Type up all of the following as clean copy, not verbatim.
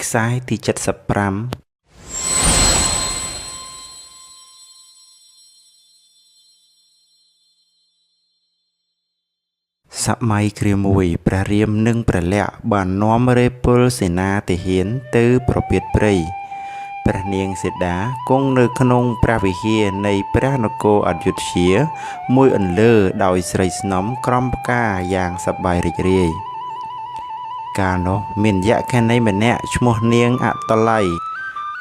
ខ្សែទី75សម័យគ្រាមួយព្រះរាមនិងព្រះលក្សណ៍បាននាំរេពលសេនាទាហានទៅប្រពាតព្រៃព្រះនាងសីតាគង់នៅក្នុងព្រះវិហារនៃព្រះនគរអយុធ្យាមួយអន្លើដោយស្រីស្នំក្រំផ្កាយ៉ាងសប្បាយរីករាយកាលនោះមានយក្ខិនីម្នាក់ឈ្មោះនាងអតល័យ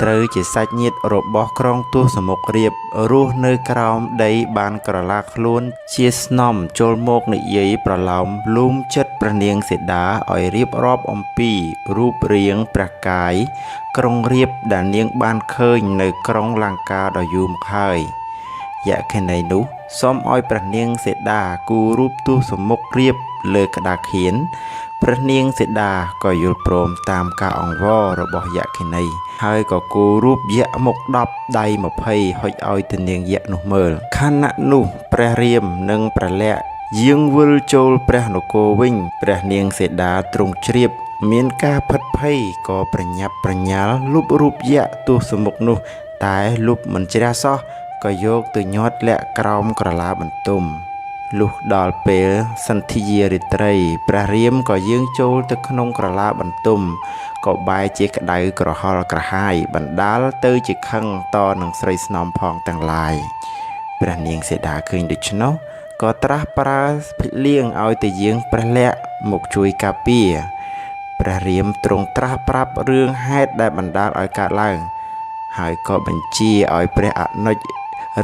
ត្រូវជាសាច់ញាតិរបស់ក្រុងទសមុខរាពណ៍រស់នៅក្រោមដីបានក្រឡាខ្លួនជាស្នំចូលមកនិយាយប្រឡោមលូមចិត្តព្រះនាងសីតាឲ្យរៀបរាប់អំពីរូបរាងព្រះកាយក្រុងរាពណ៍ដែលនាងបានឃើញនៅក្រុងលង្កាដ៏យូរមកហើយយក្ខិនីនោះសូមឲ្យព្រះនាងសីតាគូររូបទសមុខរាពណ៍លើក្តារខៀនព្រះនាងសីតាក៏យល់ព្រមតាមការអង្វររបស់យក្ខិនីហើយក៏គូររូបយក្សមុខ10ដៃ20ហុចឲ្យទៅនាងយក្សនោះមើលខណៈនោះព្រះរាមនិងព្រះលក្សណ៍យាងវិលចូលព្រះនគរវិញព្រះនាងសីតាទ្រង់ជ្រាបមានការផិតភ័យក៏ប្រញាប់ប្រញាល់លុបរូបយក្សទសមុខនោះតែលុបមិនជ្រះសោះក៏យកទៅញាត់លាក់ក្រោមក្រឡាបន្ទំលុះដល់ពេលសន្ធារាត្រីព្រះរាមក៏យាងចូលទៅក្នុងក្រឡាបន្ទំក៏បែរជាក្តៅក្រហល់ក្រហាយបណ្ដាលទៅជាខឹងតនឹងស្រីស្នំផងទាំងឡាយព្រះនាងសីតាឃើញដូច្នោះក៏ត្រាស់ប្រើភិលៀងឲ្យទៅយាងព្រះលក្សណ៍មកជួយការពារព្រះរាមទ្រង់ត្រាស់ប្រាប់រឿងហេតុដែលបណ្ដាលឲ្យកើតឡើងហើយក៏បញ្ជាឲ្យព្រះអនុជ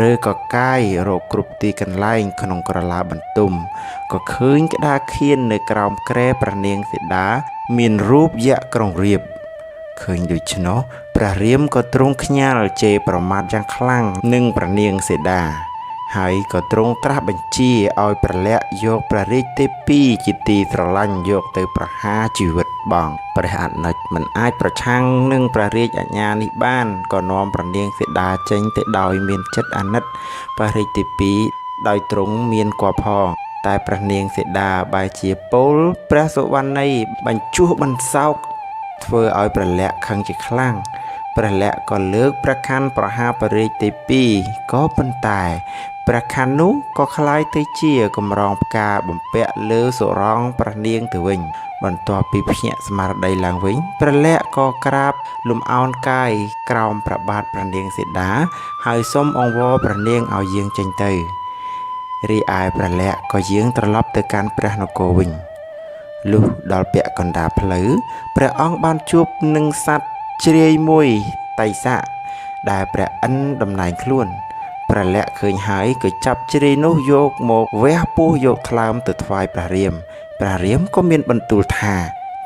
ឬក៏កាយរកគ្រប់ទីកន្លែងក្នុងក្រឡាបន្ទំក៏ឃើញក្តារខៀននៅក្រោមគ្រែព្រះនាងសីតាមានរូបយក្សក្រុងរាពណ៍ឃើញដូច្នោះព្រះរាមក៏ទ្រង់ខ្ញាល់ជេរប្រមាថយ៉ាងខ្លាំងនឹងព្រះនាងសីតាហើយក៏ទ្រង់ត្រាស់បញ្ជាឲ្យព្រះលក្សណ៍យកព្រះរាជទេពីជាទីស្រឡាញ់យកទៅប្រហារជីវិតបងព្រះអនុជមិនអាចប្រឆាំងនឹងព្រះរាជអាជ្ញានេះបានក៏នាំព្រះនាងសីតាចេញទៅដោយមានចិត្តអាណិតព្រះរាជទេពីដោយទ្រង់មានគភផងតែព្រះនាងសីតាបែរជាពោលព្រះសុវណ្ណីបញ្ជោះបន្សោកធ្វើឲ្យព្រះលក្សណ៍ខឹងជាខ្លាំងព្រះលក្សណ៍ក៏លើកព្រះខ័នប្រហារព្រះរាជទេពីក៏ប៉ុន្តែព្រះខ័ននោះក៏คล้ายទៅជាកម្រងផ្កាបំពាក់លើសុរងព្រះនាងទៅវិញបន្ទាប់ពីភ្ញាក់ស្មារតីឡើងវិញព្រះលក្សណ៍ក៏ក្រាបលំអោនកាយក្រោមព្រះបាទព្រះនាងសីតាហើយសូមអង្វរព្រះនាងឲ្យយាងចេញទៅរីឯព្រះលក្សណ៍ក៏យាងត្រឡប់ទៅកាន់ព្រះនគរវិញលុះដល់ពាក់កណ្ដាលផ្លូវព្រះអង្គបានជួបនឹងសត្វជ្រាយមួយតៃស័កដែលព្រះឥន្ទតំណែងខ្លួនព្រះលក្សណ៍ឃើញហើយក៏ចាប់ជ្រាយនោះយកមកវះពោះយកថ្លើមទៅថ្វាយព្រះរាមព្រះរាមក៏មានបន្ទូលថា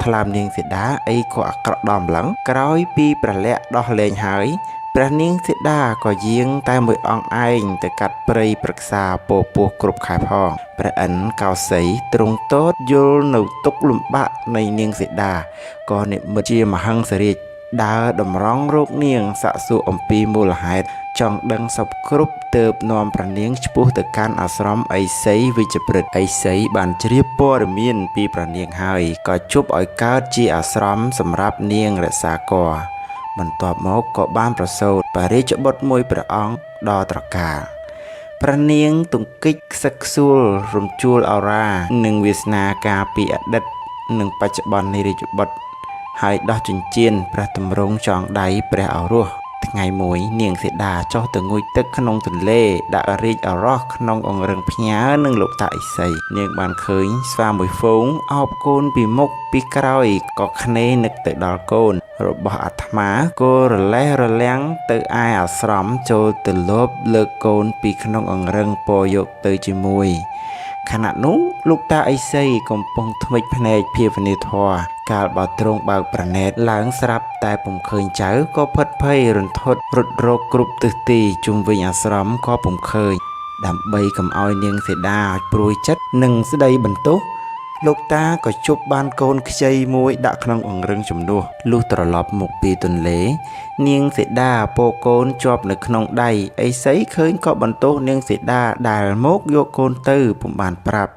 ថ្លើមនាងសីតាអីក៏អាក្រក់ដល់ម្លឹងក្រោយពីព្រះលក្សណ៍ដោះលែងហើយព្រះនាងសីតាក៏យាងតែមួយអង្គឯងទៅកាត់ព្រៃព្រឹក្សាពោពោះគ្រប់ខែផងព្រះឥន្ទកោសីទ្រង់ទតយល់នៅទុក្ខលំបាកនៃនាងសីតាក៏និមិត្តជាមហិង្សរាជដើរតម្រង់រកនាងសាក់សួរអំពីមូលហេតុចង់ដឹងសពគ្រប់ទើបនាំព្រះនាងឆ្ពោះទៅកាន់អាស្រមឥសីវិជ្ជព្រឹទ្ធឥសីបានជ្រាបព័ត៌មានពីព្រះនាងហើយក៏ជប់ឲ្យកើតជាអាស្រមសម្រាប់នាងរក្សាគភ៌បន្ទាប់មកក៏បានប្រសូតបរិជ្ជបុត្រមួយព្រះអង្គដ៏ត្រកាលព្រះនាងទង្គិចខ្សឹកខ្សួលរំជួលឱរានិងវាសនាការពីអតីតនិងបច្ចុប្បន្ននៃរាជបុត្រហើយដោះចិញ្ចៀនព្រះទម្រង់ចងដៃព្រះឱរសថ្ងៃមួយនាងសីតាចុះទៅងូតទឹកក្នុងទន្លេដាក់រាជឱរសក្នុងអង្រឹងផ្ញើនិងលោកតាឥសីនាងបានឃើញស្វាមួយហ្វូងអោបកូនពីមុខពីក្រោយក៏គ្នេនឹកទៅដល់កូនរបស់អាត្មាក៏រលេះរលាំងទៅឯអាស្រមចូលទៅលបលើកកូនពីក្នុងអង្រឹងពរយកទៅជាមួយខណៈនោះលោកតាឥសីកំពុងធ្មេចភ្នែកភាវនាធម៌កាលបើទ្រង់បើកប្រណេតឡើងស្រាប់តែពុំឃើញចៅក៏ផិតភ័យរន្ធត់រត់រកគ្រប់ទិសទីជុំវិញអាស្រមក៏ពុំឃើញដើម្បីកុំឲ្យនាងសីតាព្រួយចិត្តនិងស្ដីបន្ទោសលោកតាក៏ជប់បានកូនខ្ចីមួយដាក់ក្នុងអង្រឹងជំនួសលុះត្រឡប់មកពីទន្លេនាងសីតាពោកូនជាប់នៅក្នុងដៃឥសីឃើញក៏បន្ទោសនាងសីតាដែលមកយកកូនទៅពុំបានប្រាប់